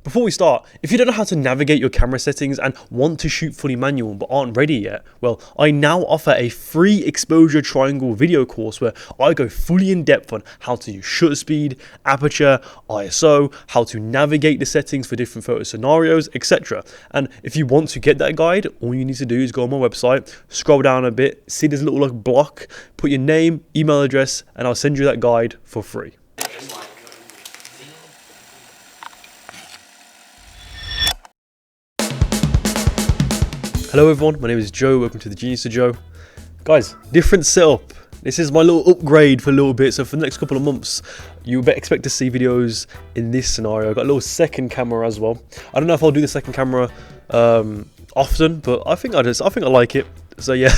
Before we start, if you don't know how to navigate your camera settings and want to shoot fully manual but aren't ready yet, well, I now offer a free exposure triangle video course where I go fully in depth on how to use shutter speed, aperture, ISO, how to navigate the settings for different photo scenarios, etc. And if you want to get that guide, all you need to do is go on my website, scroll down a bit, see this little block, put your name, email address, and I'll send you that guide for free. Hello everyone, my name is Joe, welcome to the Genius of Joe. Guys, different setup. This is my little upgrade for a little bit, so for the next couple of months, you better expect to see videos in this scenario. I've got a little second camera as well. I don't know if I'll do the second camera often, but I think I like it. So yeah.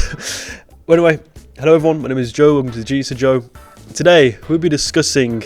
Well, anyway, hello everyone, my name is Joe, welcome to the Genius of Joe. Today, we'll be discussing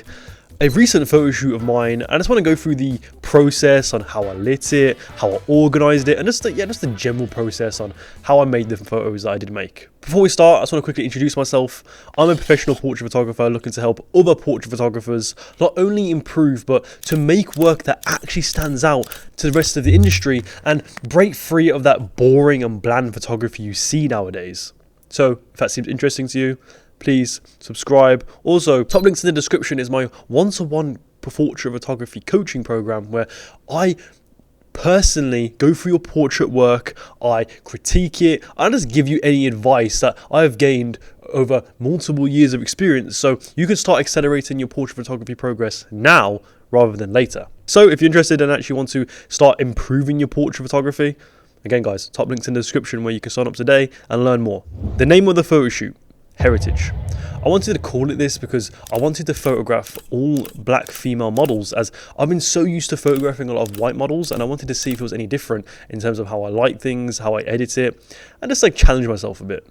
a recent photo shoot of mine, and I just want to go through the process on how I lit it, how I organized it, and just the general process on how I made the photos that I did make. Before we start, I just want to quickly introduce myself. I'm a professional portrait photographer looking to help other portrait photographers not only improve, but to make work that actually stands out to the rest of the industry and break free of that boring and bland photography you see nowadays. So, if that seems interesting to you, please subscribe. Also, top links in the description is my one-to-one portrait photography coaching program where I personally go through your portrait work, I critique it, I just give you any advice that I've gained over multiple years of experience, so you can start accelerating your portrait photography progress now rather than later. So if you're interested and actually want to start improving your portrait photography, again guys, top links in the description where you can sign up today and learn more. The name of the photo shoot: Heritage. I wanted to call it this because I wanted to photograph all black female models, as I've been so used to photographing a lot of white models, and I wanted to see if it was any different in terms of how I light things, how I edit it, and just challenge myself a bit.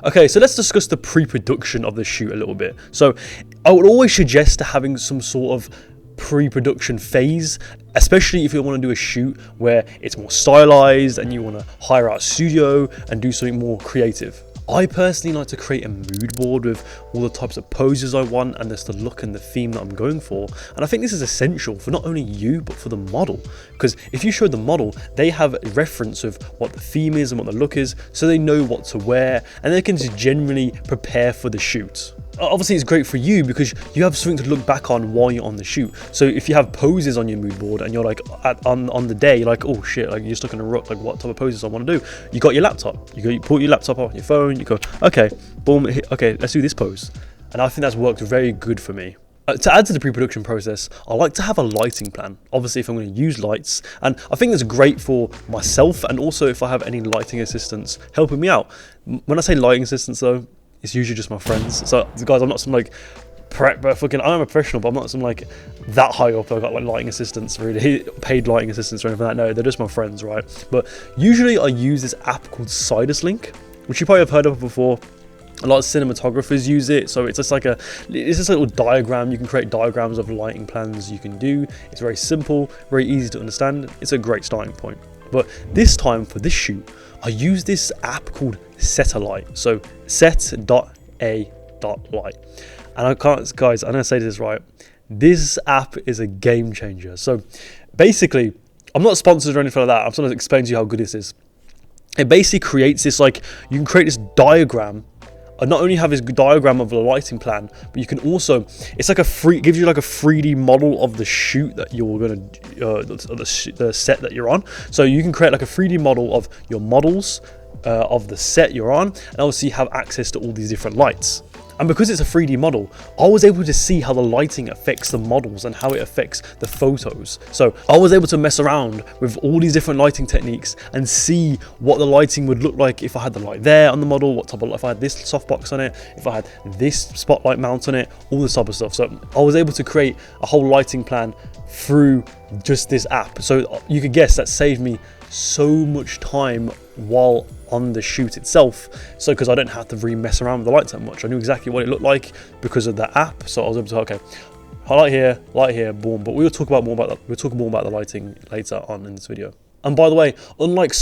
Okay, so let's discuss the pre-production of the shoot a little bit. So I would always suggest having some sort of pre-production phase, especially if you want to do a shoot where it's more stylized and you want to hire out a studio and do something more creative. I personally like to create a mood board with all the types of poses I want and just the look and the theme that I'm going for. And I think this is essential for not only you, but for the model. Because if you show the model, they have a reference of what the theme is and what the look is, so they know what to wear and they can just generally prepare for the shoot. Obviously, it's great for you because you have something to look back on while you're on the shoot. So if you have poses on your mood board and you're on the day, oh shit, you're stuck in a rut, what type of poses I want to do, you got your laptop, you put your laptop on your phone, you go, okay, boom, okay, let's do this pose. And I think that's worked very good for me. To add to the pre-production process, I like to have a lighting plan, obviously if I'm going to use lights, and I think it's great for myself and also if I have any lighting assistants helping me out. When I say lighting assistants though, it's usually just my friends. So guys, I'm not some I'm a professional, but I'm not some that high up. I've got lighting assistants, really paid lighting assistants or anything like that. No, they're just my friends, right? But usually I use this app called Link, which you probably have heard of before. A lot of cinematographers use it, so it's just a little diagram. You can create diagrams of lighting plans you can do. It's very simple, very easy to understand. It's a great starting point. But this time for this shoot, I use this app called Set.a.light. So Set.a.light. And I'm gonna say this right. This app is a game changer. So basically, I'm not sponsored or anything like that. I'm just gonna explain to you how good this is. It basically creates this you can create this diagram. I not only have this diagram of the lighting plan, but you can also, it's gives you a 3D model of the shoot that you're gonna, the set that you're on. So you can create a 3D model of your models, of the set you're on, and obviously have access to all these different lights. And because it's a 3D model, I was able to see how the lighting affects the models and how it affects the photos. So I was able to mess around with all these different lighting techniques and see what the lighting would look like if I had the light there on the model, if I had this softbox on it, if I had this spotlight mount on it, all this type of stuff. So I was able to create a whole lighting plan through just this app. So you could guess that saved me so much time while on the shoot itself, so because I don't have to really mess around with the lights that much. I knew exactly what it looked like because of the app, so I was able to, okay, highlight here, boom. But we'll talk more about the lighting later on in this video. And by the way, unlike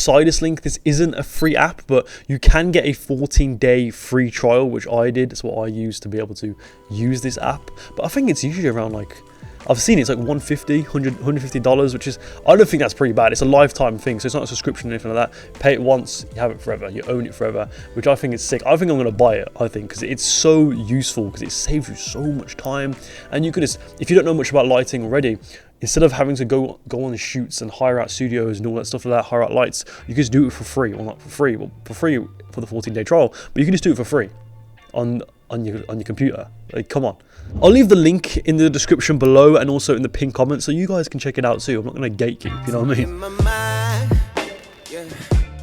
Link, this isn't a free app, but you can get a 14-day free trial, which I did. It's what I used to be able to use this app. But I think it's usually around I've seen it's like $150, $150, which is, I don't think that's pretty bad. It's a lifetime thing, so it's not a subscription or anything like that. Pay it once, you have it forever, you own it forever, which I think is sick. I think I'm going to buy it, I think, because it's so useful, because it saves you so much time. And you could just, if you don't know much about lighting already, instead of having to go on shoots and hire out studios and all that stuff like that, hire out lights, you can just do it for free. Well, not for free, well, for free for the 14-day trial, but you can just do it for free on your computer. Like, come on. I'll leave the link in the description below and also in the pinned comment so you guys can check it out too. I'm not going to gatekeep, you know what I mean?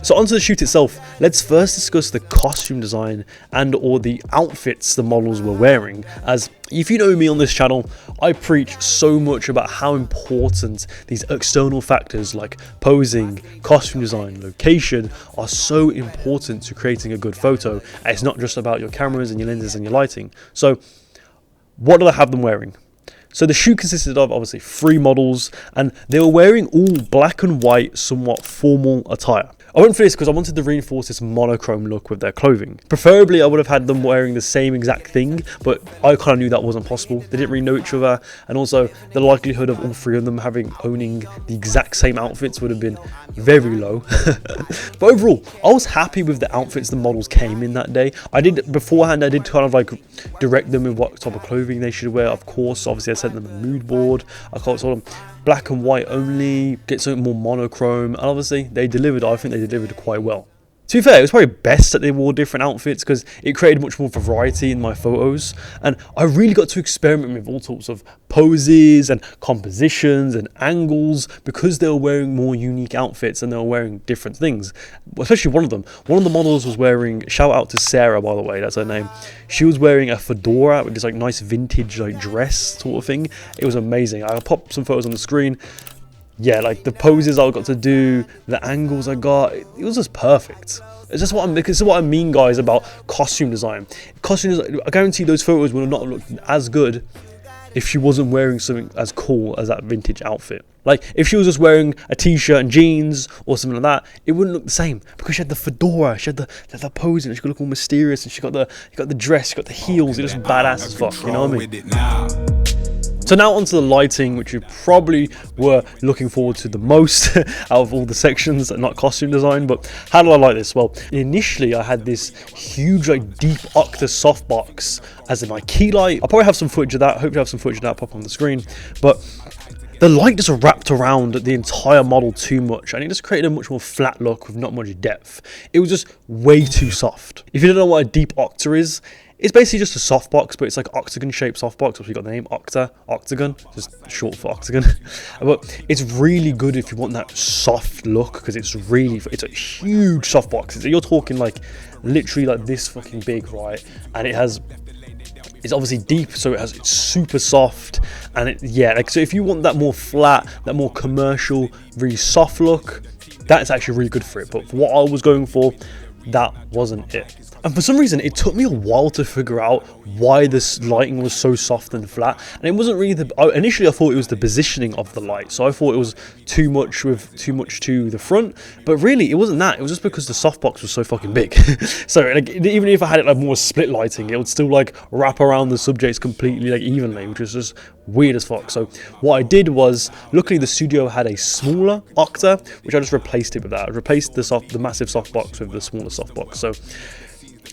So onto the shoot itself, let's first discuss the costume design and or the outfits the models were wearing. As if you know me on this channel, I preach so much about how important these external factors like posing, costume design, location are so important to creating a good photo. And it's not just about your cameras and your lenses and your lighting. So what did I have them wearing? So the shoot consisted of obviously 3 models, and they were wearing all black and white, somewhat formal attire. I went for this because I wanted to reinforce this monochrome look with their clothing. Preferably I would have had them wearing the same exact thing, but I kind of knew that wasn't possible. They didn't really know each other, and also the likelihood of all 3 of them owning the exact same outfits would have been very low. But overall, I was happy with the outfits the models came in that day. I did kind of like direct them in what type of clothing they should wear. Of course, obviously I sent them a mood board. I told them black and white only, get something more monochrome, and obviously they delivered. I think they delivered quite well. To be fair, it was probably best that they wore different outfits because it created much more variety in my photos, and I really got to experiment with all sorts of poses and compositions and angles because they were wearing more unique outfits and they were wearing different things. Especially one of them. One of the models was wearing, shout out to Sarah by the way, that's her name. She was wearing a fedora with this like nice vintage like dress sort of thing. It was amazing. I'll pop some photos on the screen. Yeah, like the poses I got to do, the angles I got, it was just perfect. It's just what I mean, guys, about costume design. Costume design, I guarantee those photos would not look as good if she wasn't wearing something as cool as that vintage outfit. Like, if she was just wearing a t-shirt and jeans or something like that, it wouldn't look the same because she had the fedora, she had the posing, she could look all mysterious, and she got the dress, she got the heels. It was badass as fuck, you know what I mean? So now onto the lighting, which you probably were looking forward to the most out of all the sections, not costume design. But how do I like this? Well, initially I had this huge like deep octa softbox as in my key light. I'll probably have some footage of that. Hopefully I have some footage of that pop on the screen. But the light just wrapped around the entire model too much, and it just created a much more flat look with not much depth. It was just way too soft. If you don't know what a deep octa is, it's basically just a softbox, but it's like octagon shaped softbox, which we got the name octagon, just short for octagon. But it's really good if you want that soft look, because it's a huge softbox. You're talking like literally like this fucking big, right? And it's obviously deep, so it's super soft, and so if you want that more flat, that more commercial, really soft look, that's actually really good for it. But for what I was going for, that wasn't it. And for some reason, it took me a while to figure out why this lighting was so soft and flat. And it wasn't really initially I thought it was the positioning of the light. So I thought it was too much to the front. But really, it wasn't that. It was just because the softbox was so fucking big. So like, even if I had it like more split lighting, it would still like wrap around the subjects completely like evenly, which was just weird as fuck. So what I did was, luckily the studio had a smaller octa, which I just replaced it with that. I replaced the massive softbox with the smaller softbox. So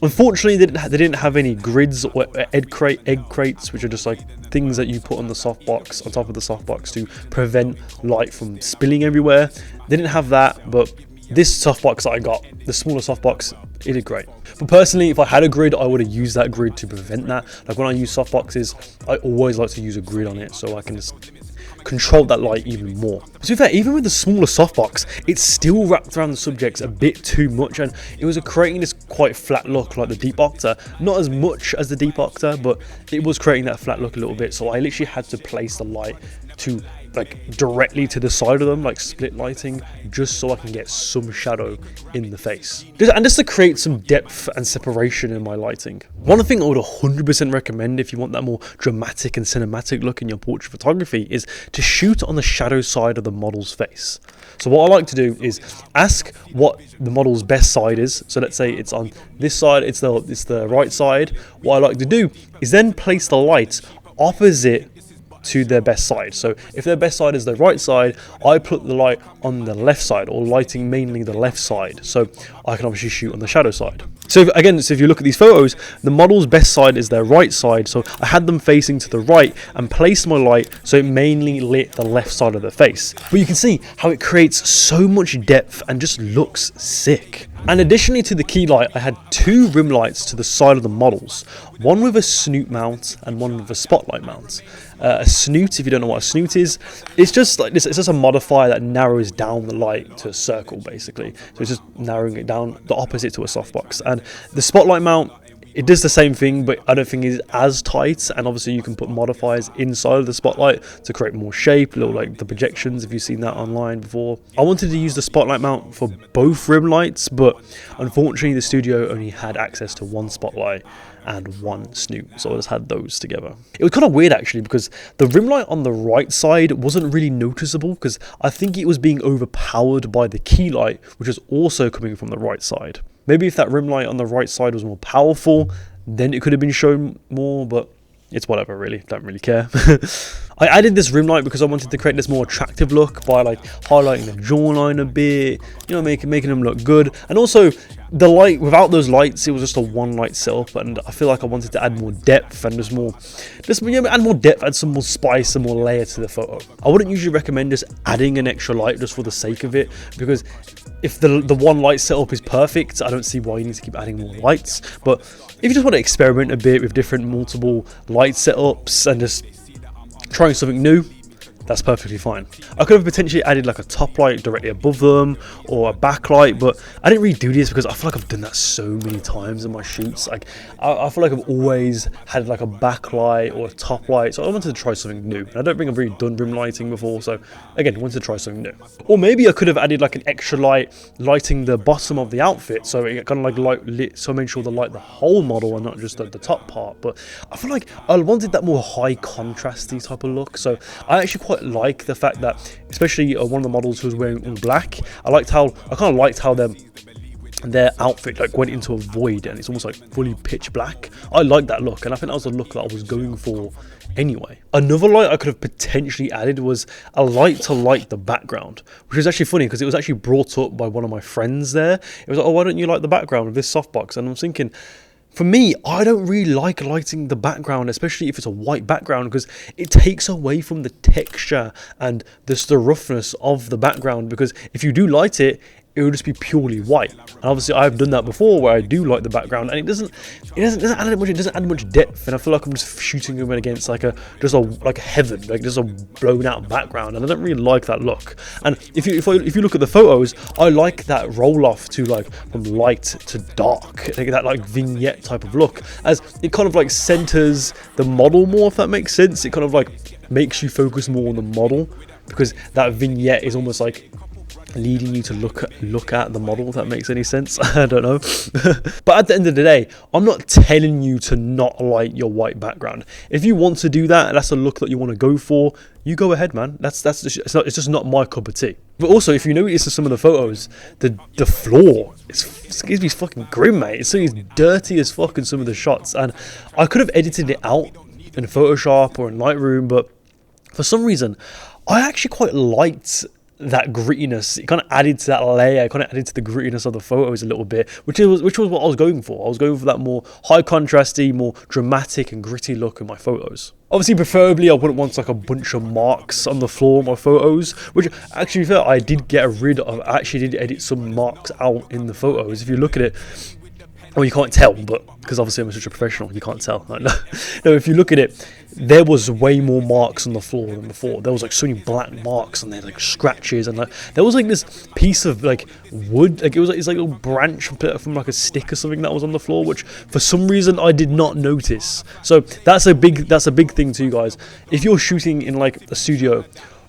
unfortunately, they didn't have any grids or egg crates, which are just like things that you put on the softbox, on top of the softbox to prevent light from spilling everywhere. They didn't have that, but this softbox that I got, the smaller softbox, it did great. But personally, if I had a grid, I would have used that grid to prevent that. Like when I use softboxes, I always like to use a grid on it so I can just control that light even more. To be fair, even with the smaller softbox, it still wrapped around the subjects a bit too much, and it was creating this quite flat look like the deep octa. Not as much as the deep octa, but it was creating that flat look a little bit. So I literally had to place the light to like directly to the side of them, like split lighting, just so I can get some shadow in the face, and just to create some depth and separation in my lighting. One thing I would 100% recommend if you want that more dramatic and cinematic look in your portrait photography is to shoot on the shadow side of the model's face. So what I like to do is ask what the model's best side is. So let's say it's on this side, it's the right side. What I like to do is then place the light opposite to their best side. So if their best side is the right side, I put the light on the left side, or lighting mainly the left side, so I can obviously shoot on the shadow side. So if you look at these photos, the model's best side is their right side, so I had them facing to the right and placed my light so it mainly lit the left side of their face. But you can see how it creates so much depth and just looks sick. And additionally to the key light, I had 2 rim lights to the side of the models, one with a snoot mount and one with a spotlight mount. A snoot, if you don't know what a snoot is, it's just like this. It's just a modifier that narrows down the light to a circle, basically. So it's just narrowing it down the opposite to a softbox. And the spotlight mount, it does the same thing, but I don't think it's as tight. And obviously you can put modifiers inside of the spotlight to create more shape, little like the projections, if you've seen that online before. I wanted to use the spotlight mount for both rim lights, but unfortunately the studio only had access to 1 spotlight and 1 snoot, so I just had those together. It was kind of weird actually, because the rim light on the right side wasn't really noticeable, because I think it was being overpowered by the key light, which is also coming from the right side. Maybe if that rim light on the right side was more powerful, then it could have been shown more, but it's whatever, really. Don't really care. I added this rim light because I wanted to create this more attractive look by like highlighting the jawline a bit, you know, making them look good. And also the light, without those lights, it was just a 1 light setup, and I feel like I wanted to add more depth and add more depth, add some more spice, some more layer to the photo. I wouldn't usually recommend just adding an extra light just for the sake of it, because if the 1 light setup is perfect, I don't see why you need to keep adding more lights. But if you just want to experiment a bit with different multiple light setups and just trying something new, that's perfectly fine. I could have potentially added like a top light directly above them or a backlight, but I didn't really do this because I feel like I've done that so many times in my shoots. Like I feel like I've always had like a backlight or a top light, so I wanted to try something new. And I don't think I've really done rim lighting before, so again, I wanted to try something new. Or maybe I could have added like an extra light lighting the bottom of the outfit, so it kind of like lit, so I made sure to light the whole model and not just the top part. But I feel like I wanted that more high contrasty type of look, so I actually quite like the fact that, especially one of the models who was wearing all black, I kind of liked how their outfit like went into a void and it's almost like fully pitch black. I like that look, and I think that was the look that I was going for anyway. Another light I could have potentially added was a light to light the background, which is actually funny because it was actually brought up by one of my friends there. It was like, oh, why don't you light the background of this softbox? And I'm thinking, for me, I don't really like lighting the background, especially if it's a white background, because it takes away from the texture and the roughness of the background. Because if you do light it, it will just be purely white. And obviously I've done that before where I do light the background and it doesn't add much depth, and I feel like I'm just shooting them against like a heaven, like just a blown out background, and I don't really like that look. And if you look at the photos, I like that roll off to like from light to dark, like that like vignette type of look, as it kind of like centers the model more, if that makes sense. It kind of like makes you focus more on the model, because that vignette is almost like leading you to look at the model, if that makes any sense. I don't know. But at the end of the day, I'm not telling you to not light your white background. If you want to do that, and that's a look that you want to go for, you go ahead, man. It's just not my cup of tea. But also, if you notice in some of the photos, the floor is fucking grim, mate. It's dirty as fuck in some of the shots, and I could have edited it out in Photoshop or in Lightroom, but for some reason I actually quite liked that grittiness. It kind of added to that layer, kind of added to the grittiness of the photos a little bit, which was what I was going for. I was going for that more high contrasty, more dramatic and gritty look in my photos. Obviously, preferably I wouldn't want like a bunch of marks on the floor of my photos, which actually I did get rid of. I actually did edit some marks out in the photos. If you look at it, well, you can't tell, but because obviously I'm such a professional, you can't tell. Like, no, if you look at it, there was way more marks on the floor than before. There was like so many black marks, and there like scratches, and like there was like this piece of like wood, like it's like a little branch from like a stick or something that was on the floor, which for some reason I did not notice. So that's a big thing too, guys. If you're shooting in like a studio,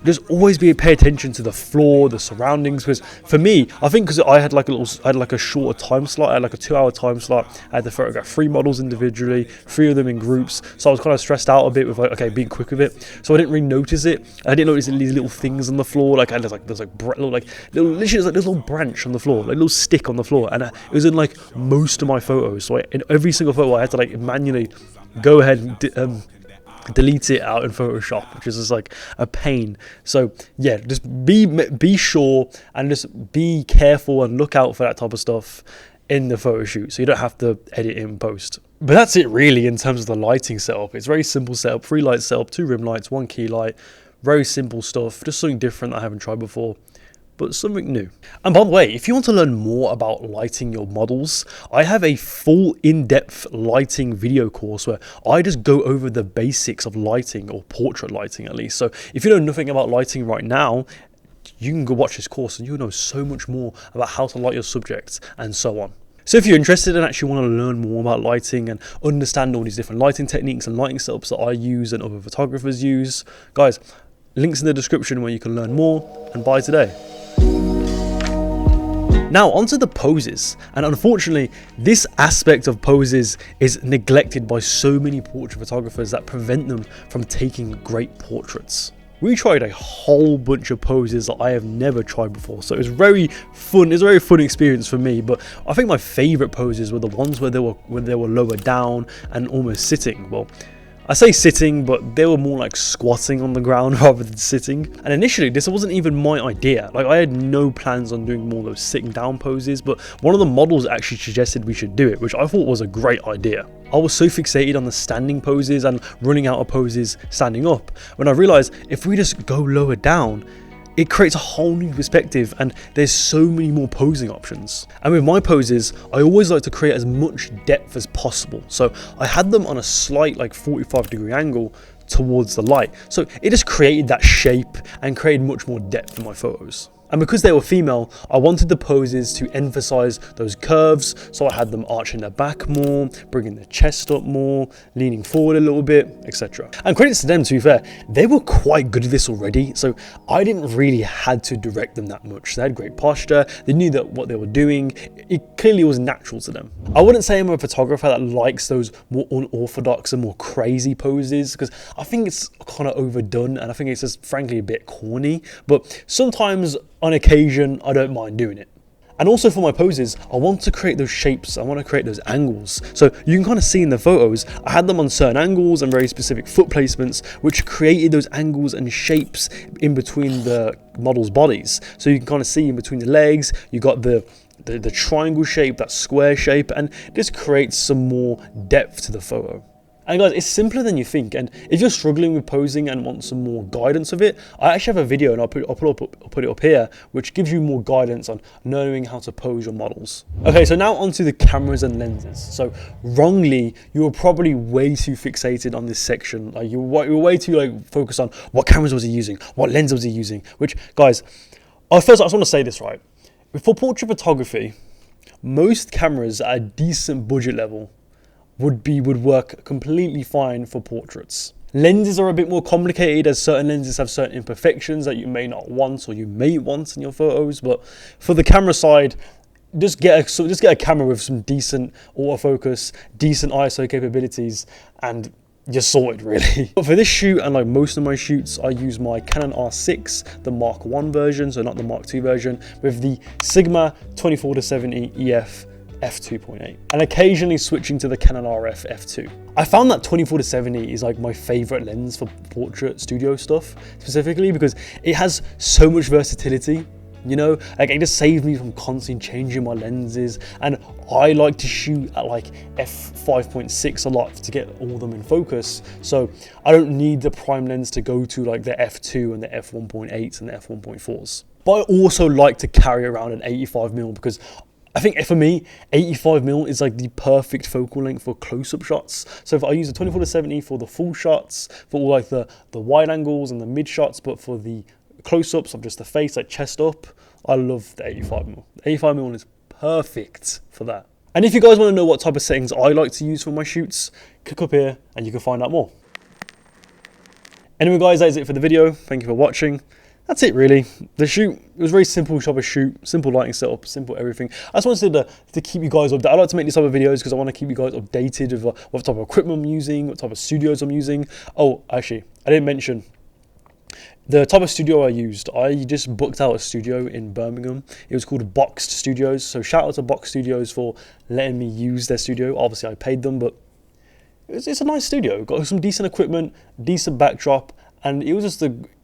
just always pay attention to the floor, the surroundings. Because for me, I think because I had like a shorter time slot, I had like a 2-hour time slot. I had to photograph 3 models individually, 3 of them in groups. So I was kind of stressed out a bit with like, okay, being quick with it. So I didn't really notice it. I didn't notice these little things on the floor. Like there's little little branch on the floor, like little stick on the floor, and it was in like most of my photos. So in every single photo, I had to like manually go ahead and delete it out in Photoshop, which is just like a pain. So yeah, just be sure and just be careful and look out for that type of stuff in the photo shoot, so you don't have to edit in post. But that's it really in terms of the lighting setup. It's very simple setup, 3 light setup, 2 rim lights, 1 key light, very simple stuff, just something different that I haven't tried before, but something new. And by the way, if you want to learn more about lighting your models, I have a full in-depth lighting video course where I just go over the basics of lighting, or portrait lighting at least. So if you know nothing about lighting right now, you can go watch this course and you'll know so much more about how to light your subjects and so on. So if you're interested and actually want to learn more about lighting and understand all these different lighting techniques and lighting setups that I use and other photographers use, guys, links in the description where you can learn more, and buy today. Now onto the poses, and unfortunately this aspect of poses is neglected by so many portrait photographers that prevent them from taking great portraits. We tried a whole bunch of poses that I have never tried before, so it was very fun. It was a very fun experience for me. But I think my favorite poses were the ones where they were lower down and almost sitting. Well, I say sitting, but they were more like squatting on the ground rather than sitting. And initially, this wasn't even my idea. Like, I had no plans on doing more of those sitting down poses, but one of the models actually suggested we should do it, which I thought was a great idea. I was so fixated on the standing poses and running out of poses standing up, when I realized if we just go lower down, it creates a whole new perspective and there's so many more posing options. And with my poses, I always like to create as much depth as possible. So I had them on a slight like 45-degree angle towards the light. So it just created that shape and created much more depth in my photos. And because they were female, I wanted the poses to emphasize those curves, so I had them arching their back more, bringing their chest up more, leaning forward a little bit, etc. And credits to them, to be fair, they were quite good at this already, so I didn't really had to direct them that much. They had great posture, they knew that what they were doing, it clearly was natural to them. I wouldn't say I'm a photographer that likes those more unorthodox and more crazy poses, because I think it's kind of overdone and I think it's just frankly a bit corny, but sometimes on occasion, I don't mind doing it. And also for my poses, I want to create those shapes, I want to create those angles. So you can kind of see in the photos, I had them on certain angles and very specific foot placements, which created those angles and shapes in between the model's bodies. So you can kind of see in between the legs, you got the triangle shape, that square shape, and this creates some more depth to the photo. And guys, it's simpler than you think, and if you're struggling with posing and want some more guidance of it, I actually have a video, and I'll put it up here, which gives you more guidance on knowing how to pose your models. Okay, so now onto the cameras and lenses. So wrongly, you were probably way too fixated on this section. Like you were way too like focused on what cameras was he using, what lens was he using. Which, guys, first I just want to say this right. For portrait photography, most cameras at a decent budget level would work completely fine for portraits. Lenses are a bit more complicated, as certain lenses have certain imperfections that you may not want or you may want in your photos. But for the camera side, just get a camera with some decent autofocus, decent ISO capabilities, and you're sorted really. But for this shoot and like most of my shoots, I use my Canon R6, the Mark I version, so not the Mark II version, with the Sigma 24-70 EF f2.8, and occasionally switching to the Canon RF f2. I found that 24-70 is like my favorite lens for portrait studio stuff, specifically because it has so much versatility. You know, like it just saves me from constantly changing my lenses, and I like to shoot at like f5.6 a lot to get all of them in focus, so I don't need the prime lens to go to like the f2 and the f1.8s and the f1.4s. But I also like to carry around an 85mm because I think for me, 85mm is like the perfect focal length for close-up shots. So if I use a 24-70 for the full shots, for all like the wide angles and the mid shots, but for the close-ups of just the face, like chest up, I love the 85mm. The 85mm is perfect for that. And if you guys want to know what type of settings I like to use for my shoots, click up here and you can find out more. Anyway guys, that is it for the video. Thank you for watching. That's it really. The shoot, it was very simple type of shoot, simple lighting setup, simple everything. I just wanted to keep you guys updated. I like to make these type of videos because I want to keep you guys updated with what type of equipment I'm using, what type of studios I'm using. Oh, actually, I didn't mention the type of studio I used. I just booked out a studio in Birmingham. It was called Boxed Studios. So shout out to Boxed Studios for letting me use their studio. Obviously I paid them, but it's a nice studio. Got some decent equipment, decent backdrop, and it was just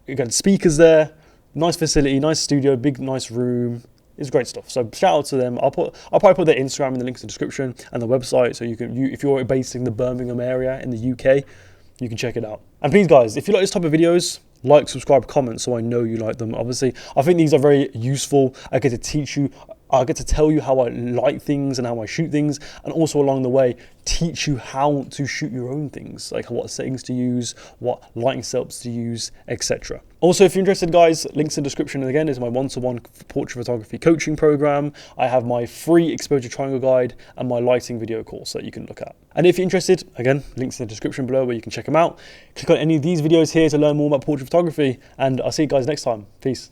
again, speakers there, nice facility, nice studio, big nice room. It's great stuff. So shout out to them. I'll probably put their Instagram in the links in the description and the website, so if you're based in the Birmingham area in the UK, you can check it out. And please guys, if you like this type of videos, like, subscribe, comment, so I know you like them. Obviously, I think these are very useful. I get to teach you, I get to tell you how I light things and how I shoot things, and also along the way, teach you how to shoot your own things, like what settings to use, what lighting setups to use, etc. Also, if you're interested guys, links in the description. And again, is my one-to-one portrait photography coaching program. I have my free exposure triangle guide and my lighting video course that you can look at. And if you're interested, again, links in the description below where you can check them out. Click on any of these videos here to learn more about portrait photography, and I'll see you guys next time. Peace.